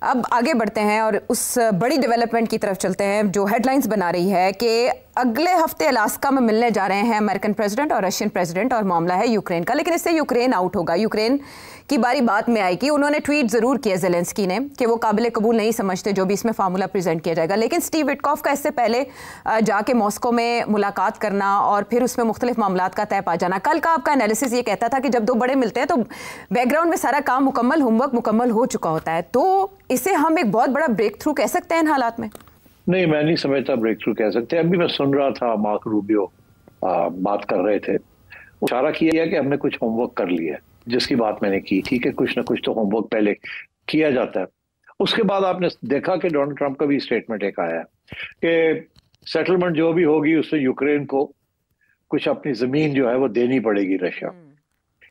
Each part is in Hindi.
अब आगे बढ़ते हैं और उस बड़ी डेवलपमेंट की तरफ चलते हैं जो हेडलाइंस बना रही है कि अगले हफ्ते अलास्का में मिलने जा रहे हैं अमेरिकन प्रेसिडेंट और रशियन प्रेसिडेंट, और मामला है यूक्रेन का। लेकिन इससे यूक्रेन आउट होगा, यूक्रेन की बारी बाद में आएगी। उन्होंने ट्वीट ज़रूर किया ज़ेलेंस्की ने कि वो काबिल कबूल नहीं समझते जो भी इसमें फार्मूला प्रेजेंट किया जाएगा। लेकिन स्टीव विटकॉफ का इससे पहले जाके मॉस्को में मुलाकात करना और फिर उसमें मुख्तलिफ मामलात का तय पा जाना। कल का आपका एनालिसिस ये कहता था कि जब दो बड़े मिलते हैं तो बैकग्राउंड में सारा काम मुकम्मल, होमवर्क मुकम्मल हो चुका होता है। तो इसे हम एक बहुत बड़ा ब्रेक थ्रू कह सकते हैं इन हालात में? नहीं, मैं नहीं समझता ब्रेक थ्रू कह सकते। अभी मैं सुन रहा था मार्क रूबियो बात कर रहे थे, इशारा किया कि हमने कुछ होमवर्क कर लिया है, जिसकी बात मैंने की थी कि कुछ ना कुछ तो होमवर्क पहले किया जाता है। उसके बाद आपने देखा कि डोनाल्ड ट्रंप का भी स्टेटमेंट एक आया कि सेटलमेंट जो भी होगी उससे यूक्रेन को कुछ अपनी जमीन जो है वो देनी पड़ेगी रशिया।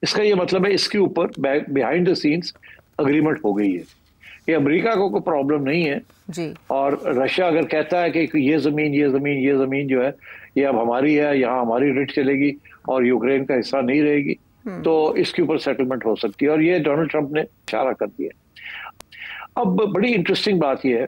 इसका ये मतलब है इसके ऊपर बिहाइंड द सीन्स अग्रीमेंट हो गई है कि अमेरिका को कोई प्रॉब्लम नहीं है जी। और रशिया अगर कहता है कि ये जमीन जो है ये अब हमारी है, यहाँ हमारी रेट चलेगी और यूक्रेन का हिस्सा नहीं रहेगी, तो इसके ऊपर सेटलमेंट हो सकती है। और ये डोनाल्ड ट्रंप ने इशारा कर दिया। अब बड़ी इंटरेस्टिंग बात यह है,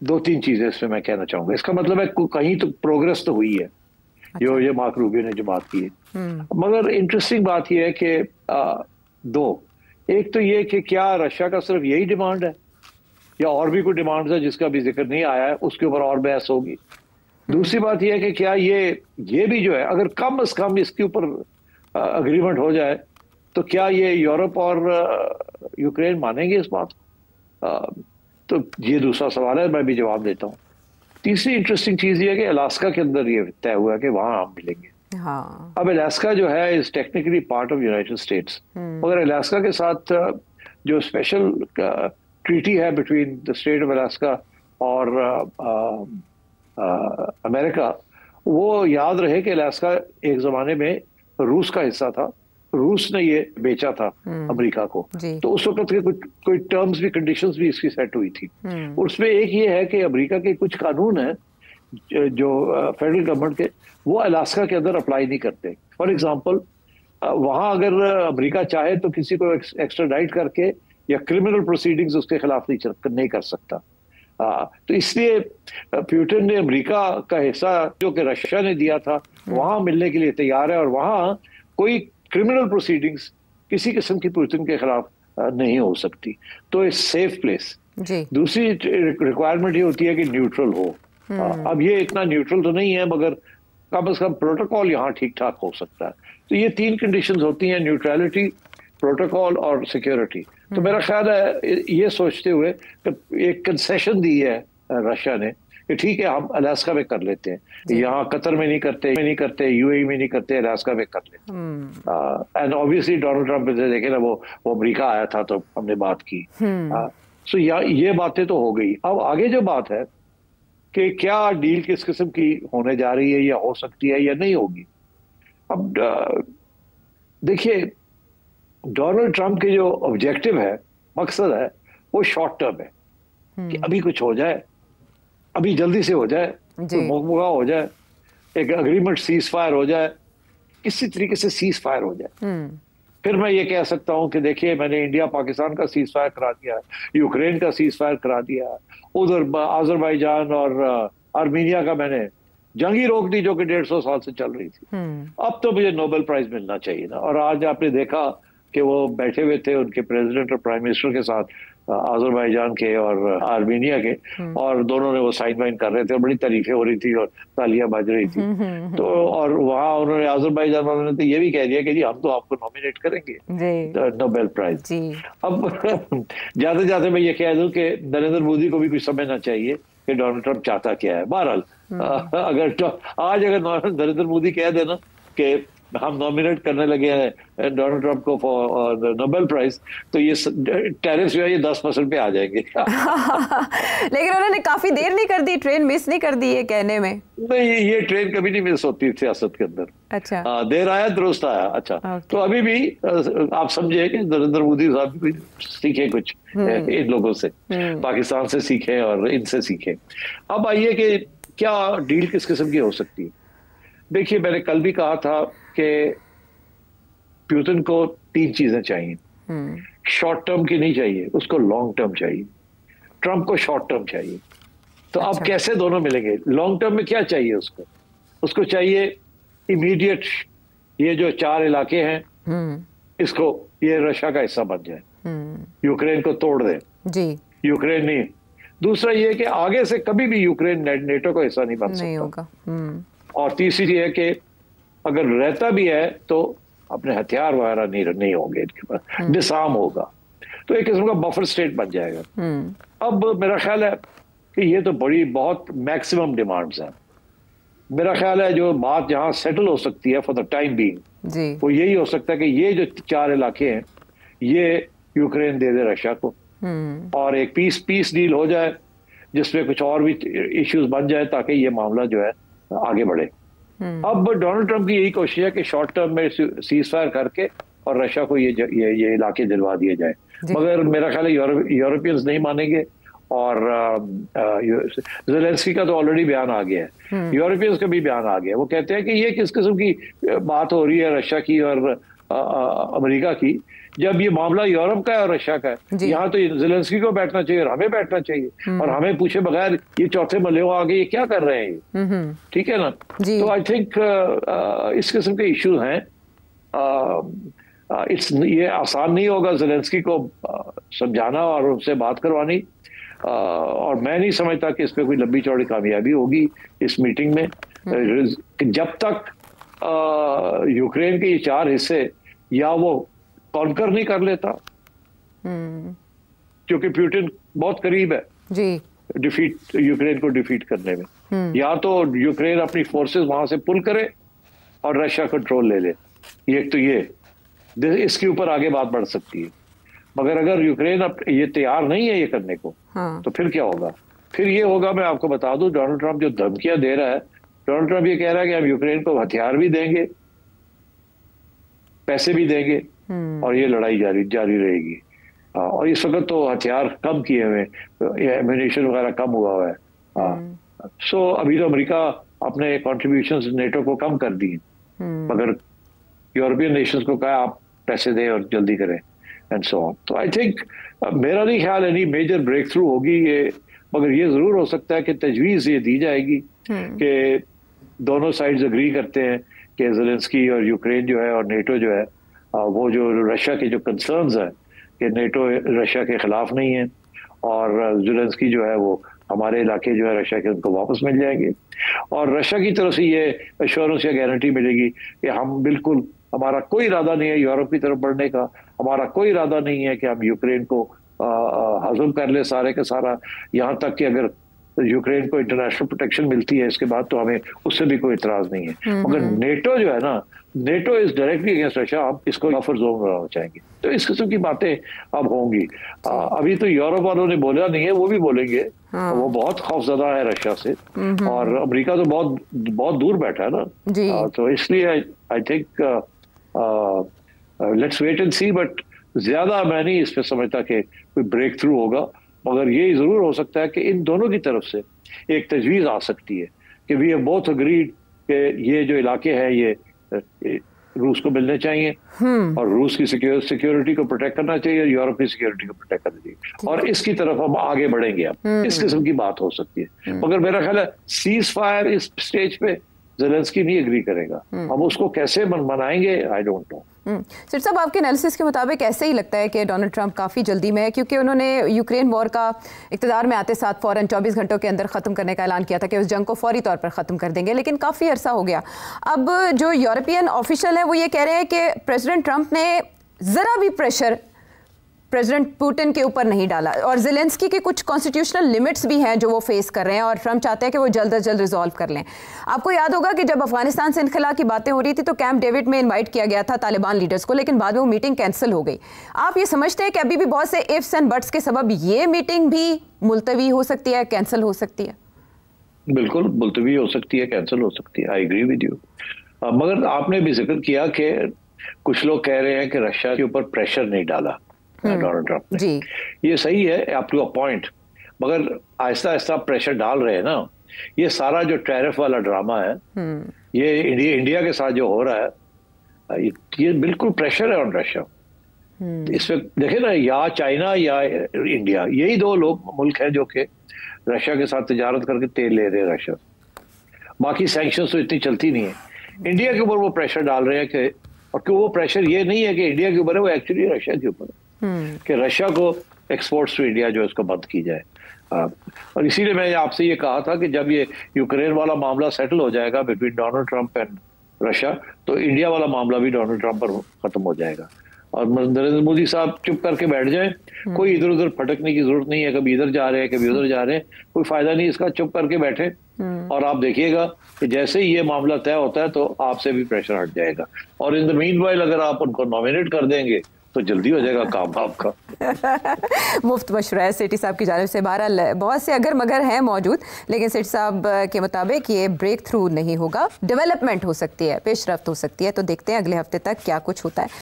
दो तीन चीजें इसमें मैं कहना चाहूंगा। इसका मतलब है कहीं तो प्रोग्रेस तो हुई है। अच्छा। जो ये मार्क रूबियो ने जो बात की है, मगर इंटरेस्टिंग बात यह है कि दो, एक तो ये कि क्या रशिया का सिर्फ यही डिमांड है या और भी कोई डिमांड है जिसका भी जिक्र नहीं आया है, उसके ऊपर और बहस होगी। दूसरी बात यह है कि क्या ये भी जो है अगर कम से कम इसके ऊपर अग्रीमेंट हो जाए तो क्या ये यूरोप और यूक्रेन मानेंगे इस बात को? तो ये दूसरा सवाल है, मैं भी जवाब देता हूँ। तीसरी इंटरेस्टिंग चीज ये है कि अलास्का के अंदर ये तय हुआ है कि वहां हम मिलेंगे। हाँ। अब अलास्का जो है is technically part of United states, मगर अलास्का के साथ जो स्पेशल ट्रीटी है between the state of Alaska और अमेरिका, वो याद रहे कि अलास्का एक जमाने में रूस का हिस्सा था, रूस ने ये बेचा था अमेरिका को। तो उस वक्त के कुछ कोई टर्म्स भी कंडीशंस भी इसकी सेट हुई थी। उसमें एक ये है कि अमेरिका के कुछ कानून है जो फेडरल गवर्नमेंट के, वो अलास्का के अंदर अप्लाई नहीं करते। फॉर एग्जांपल, वहां अगर अमेरिका चाहे तो किसी को एक्स्ट्राडाइट करके या क्रिमिनल प्रोसीडिंग्स उसके खिलाफ नहीं कर सकता। तो इसलिए पुतिन ने अमेरिका का हिस्सा जो कि रशिया ने दिया था वहां मिलने के लिए तैयार है, और वहां कोई क्रिमिनल प्रोसीडिंग्स किसी किस्म की पुतिन के खिलाफ नहीं हो सकती। तो इट्स सेफ प्लेस। दूसरी रिक्वायरमेंट ये होती है कि न्यूट्रल हो। अब ये इतना न्यूट्रल तो नहीं है, मगर कम से कम प्रोटोकॉल यहाँ ठीक ठाक हो सकता है। तो ये तीन कंडीशंस होती हैं, न्यूट्रलिटी, प्रोटोकॉल और सिक्योरिटी। तो मेरा ख्याल है ये सोचते हुए कि एक कंसेशन दी है रशिया ने कि ठीक है हम अलास्का में कर लेते हैं, यहाँ कतर में नहीं करते, यूएई में नहीं करते, अलास्का में कर लेते हैं। एंड ऑब्वियसली डोनाल्ड ट्रंप ने देखे ना, वो अमेरिका आया था तो हमने बात की। सो ये बातें तो हो गई। अब आगे जो बात है कि क्या डील किस किस्म की होने जा रही है या हो सकती है या नहीं होगी। अब देखिए, डोनाल्ड ट्रंप के जो ऑब्जेक्टिव है, मकसद है, वो शॉर्ट टर्म है कि अभी कुछ हो जाए, अभी जल्दी से हो जाए, तो मुकम्मल हो जाए, एक अग्रीमेंट सीज फायर हो जाए, किसी तरीके से सीज फायर हो जाए। फिर मैं ये कह सकता हूं कि देखिए मैंने इंडिया पाकिस्तान का सीज फायर करा दिया है, यूक्रेन का सीज फायर करा दिया, उधर आजरबाईजान और आर्मीनिया का मैंने जंग ही रोक दी जो कि 150 साल से चल रही थी। अब तो मुझे नोबेल प्राइज मिलना चाहिए ना। और आज आपने देखा कि वो बैठे हुए थे उनके प्रेसिडेंट और प्राइम मिनिस्टर के साथ, आजरबाईजान के और आर्मीनिया के, और दोनों ने वो साइन वाइन कर रहे थे और बड़ी तारीफें हो रही थी और तालियां बज रही थी। तो और वहाँ उन्होंने, आजरबाईजान वालों ने तो ये भी कह दिया कि जी हम तो आपको नॉमिनेट करेंगे नोबेल प्राइज। अब जाते जाते मैं ये कह दूं कि नरेंद्र मोदी को भी कुछ समझना चाहिए कि डोनाल्ड ट्रंप चाहता क्या है। बहरहाल आज अगर नरेंद्र मोदी कह देना कि हम नॉमिनेट करने लगे हैं डोनाल्ड ट्रंप को फॉर नोबेल प्राइज, तो ये टैरिफ जो है ये 10% पे आ जाएंगे। लेकिन उन्होंने काफी देर नहीं कर दी, ट्रेन मिस नहीं कर दी ये कहने में। नहीं, ये ट्रेन कभी नहीं मिस होती सियासत के अंदर। अच्छा। देर आया दुरुस्त आया। अच्छा, तो अभी भी आप समझे कि नरेंद्र मोदी साहब भी सीखे कुछ इन लोगों से, पाकिस्तान से सीखे और इनसे सीखे। अब आइए कि क्या डील किस किस्म की हो सकती है। देखिए, मैंने कल भी कहा था कि पुतिन को तीन चीजें चाहिए। शॉर्ट टर्म की नहीं चाहिए, उसको लॉन्ग टर्म चाहिए। ट्रंप को शॉर्ट टर्म चाहिए। तो अब कैसे दोनों मिलेंगे? लॉन्ग टर्म में क्या चाहिए उसको? उसको चाहिए इमीडिएट ये जो 4 इलाके हैं इसको ये रशिया का हिस्सा बन जाए, यूक्रेन को तोड़ दे जी। यूक्रेन नहीं। दूसरा ये कि आगे से कभी भी यूक्रेन नेटो का हिस्सा नहीं बन सकता। और तीसरी ये कि अगर रहता भी है तो अपने हथियार वगैरह नहीं होंगे इनके पास, डिसआर्म होगा, तो एक किस्म का बफर स्टेट बन जाएगा। अब मेरा ख्याल है कि ये तो बहुत मैक्सिमम डिमांड्स हैं। मेरा ख्याल है जो बात जहां सेटल हो सकती है फॉर द टाइम बीइंग वो यही हो सकता है कि ये जो 4 इलाके हैं ये यूक्रेन दे दे रशिया को, और एक पीस डील हो जाए जिसमें कुछ और भी इश्यूज बन जाए ताकि ये मामला जो है आगे बढ़े। अब डोनाल्ड ट्रंप की यही कोशिश है कि शॉर्ट टर्म में सीज फायर करके और रशिया को ये इलाके दिलवा दिए जाए, मगर मेरा ख्याल है यूरोपियंस नहीं मानेंगे। और ज़ेलेंस्की का तो ऑलरेडी बयान आ गया है, यूरोपियंस का भी बयान आ गया है। वो कहते हैं कि ये किस किस्म की बात हो रही है रशिया की और अमेरिका की, जब ये मामला यूरोप का है और रशिया का है। यहाँ तो ज़ेलेंस्की को बैठना चाहिए और हमें बैठना चाहिए, और हमें पूछे बगैर ये चौथे मल्ले आगे ये क्या कर रहे हैं, ठीक है ना? तो आई थिंक इस किस्म के इश्यूज हैं। ये आसान नहीं होगा ज़ेलेंस्की को समझाना और उनसे बात करवानी, और मैं नहीं समझता कि इस पे कोई लंबी चौड़ी कामयाबी होगी इस मीटिंग में, जब तक यूक्रेन के ये 4 हिस्से या वो कॉन्कर नहीं कर लेता, क्योंकि पुतिन बहुत करीब है जी यूक्रेन को डिफीट करने में। या तो यूक्रेन अपनी फोर्सेस वहां से पुल करे और रशिया कंट्रोल ले ले, इसके ऊपर आगे बात बढ़ सकती है। मगर अगर यूक्रेन अब ये तैयार नहीं है ये करने को, तो फिर क्या होगा? फिर ये होगा, मैं आपको बता दूं, डोनाल्ड ट्रंप जो धमकियां दे रहा है, डोनाल्ड ट्रंप ये कह रहा है कि हम यूक्रेन को हथियार भी देंगे, पैसे भी देंगे, और ये लड़ाई जारी रहेगी। और इस वक्त तो हथियार कम किए हुए, एम्यूनिशन वगैरह कम हुआ है। सो अभी तो अमेरिका अपने कॉन्ट्रीब्यूशंस नेटो को कम कर दी, मगर यूरोपियन नेशंस को कहा आप पैसे दें और जल्दी करें, एंड सो ऑन। तो आई थिंक मेरा नहीं ख्याल एनी मेजर ब्रेक थ्रू होगी ये, मगर ये जरूर हो सकता है कि तजवीज़ ये दी जाएगी कि दोनों साइड्स अग्री करते हैं कि ज़ेलेंस्की और यूक्रेन जो है और नेटो जो है वो जो रशिया के जो कंसर्न्स हैं कि नेटो रशिया के खिलाफ नहीं है, और ज़ेलेंस्की जो है वो हमारे इलाके जो है रशिया के उनको वापस मिल जाएंगे, और रशिया की तरफ से ये एश्योरेंस या गारंटी मिलेगी कि हम बिल्कुल, हमारा कोई इरादा नहीं है यूरोप की तरफ बढ़ने का, हमारा कोई इरादा नहीं है कि हम यूक्रेन को हजम कर ले सारे का सारा, यहाँ तक कि अगर यूक्रेन को इंटरनेशनल प्रोटेक्शन मिलती है इसके बाद तो हमें उससे भी कोई इतराज नहीं है। मगर नेटो जो है ना, NATO is directly against Russia, हम इसको बफर जोन बनाना चाहेंगे। तो इस किस्म की बातें अब होंगी। अभी तो यूरोप वालों ने बोला नहीं है, वो भी बोलेंगे। वो बहुत खौफजदा है रशिया से, और अमेरिका तो बहुत दूर बैठा है ना, तो इसलिए I think let's wait and see. But ज्यादा मैं नहीं इस पे समझता कि कोई ब्रेक थ्रू होगा, मगर ये जरूर हो सकता है कि इन दोनों की तरफ से एक तजवीज़ आ सकती है कि वी हैव बोथ अग्रीड कि ये जो इलाके हैं ये रूस को मिलने चाहिए, और रूस की सिक्योरिटी को प्रोटेक्ट करना चाहिए, यूरोप की सिक्योरिटी को प्रोटेक्ट करना चाहिए, और इसकी तरफ हम आगे बढ़ेंगे। अब इस किस्म की बात हो सकती है, मगर मेरा ख्याल है सीज फायर इस स्टेज पे ज़ेलेंस्की नहीं एग्री करेगा। अब उसको कैसे मनाएंगे आई डोंट नो। सर साहब, आपके एनालिसिस के मुताबिक ऐसे ही लगता है कि डोनाल्ड ट्रंप काफ़ी जल्दी में है, क्योंकि उन्होंने यूक्रेन वॉर का इक़्तिदार में आते साथ फ़ौरन 24 घंटों के अंदर ख़त्म करने का ऐलान किया था कि उस जंग को फौरी तौर पर ख़त्म कर देंगे, लेकिन काफ़ी अरसा हो गया। अब जो यूरोपियन ऑफिशियल है वो ये कह रहे हैं कि प्रेसिडेंट ट्रंप ने ज़रा भी प्रेशर प्रेसिडेंट पुतिन के ऊपर नहीं डाला, और ज़ेलेंस्की के कुछ कॉन्स्टिट्यूशनल लिमिट्स भी हैं जो वो फेस कर रहे हैं, और ट्रंप चाहते हैं कि वो जल्द अज जल्द रिजॉल्व कर लें। आपको याद होगा कि जब अफगानिस्तान से इनखला की बातें हो रही थी तो कैंप डेविड में इनवाइट किया गया था तालिबान लीडर्स को, लेकिन बाद में वो मीटिंग कैंसिल हो गई। आप ये समझते हैं कि अभी भी बहुत से इफ्स एंड बट्स के सबब ये मीटिंग भी मुलतवी हो सकती है, कैंसिल हो सकती है? बिल्कुल मुलतवी हो सकती है, कैंसिल हो सकती है, आई एग्री विद यू। मगर आपने भी जिक्र किया कि कुछ लोग कह रहे हैं कि रशिया के ऊपर प्रेशर नहीं डाला डोनाल्ड ट्रंप ने। ये सही है अप टू अ पॉइंट, मगर आहिस्ता आहिस्ता प्रेशर डाल रहे हैं ना। ये सारा जो टैरिफ वाला ड्रामा है, ये इंडिया के साथ जो हो रहा है, ये बिल्कुल प्रेशर है ऑन रशिया। इसमें देखे ना, या चाइना या इंडिया, यही दो मुल्क हैं जो कि रशिया के साथ तिजारत करके तेल ले रहे हैं रशिया। बाकी सैंक्शंस तो इतनी चलती नहीं है। इंडिया के ऊपर वो प्रेशर डाल रहे हैं कि, और वो प्रेशर ये नहीं है कि इंडिया के ऊपर है, वो एक्चुअली रशिया के ऊपर है कि रशिया को एक्सपोर्ट्स टू इंडिया जो है उसको बंद की जाए। और इसीलिए मैं आपसे ये कहा था कि जब ये यूक्रेन वाला मामला सेटल हो जाएगा between Donald Trump and Russia, तो इंडिया वाला मामला भी डोनाल्ड ट्रंप पर खत्म हो जाएगा और नरेंद्र मोदी साहब चुप करके बैठ जाएं। कोई इधर उधर भटकने की जरूरत नहीं है, कभी इधर जा रहे हैं कभी उधर जा रहे हैं, कोई फायदा नहीं इसका, चुप करके बैठे और आप देखिएगा कि जैसे ही ये मामला तय होता है तो आपसे भी प्रेशर हट जाएगा। और इन द मीनवाइल अगर आप उनको नॉमिनेट कर देंगे तो जल्दी हो जाएगा काम आपका। मुफ्त मशवरा है सेठी साहब की जानिब से। बहरहाल बहुत से अगर मगर हैं मौजूद, लेकिन सेठी साहब के मुताबिक ये ब्रेक थ्रू नहीं होगा, डेवलपमेंट हो सकती है, पेशरफ्त हो सकती है। तो देखते हैं अगले हफ्ते तक क्या कुछ होता है।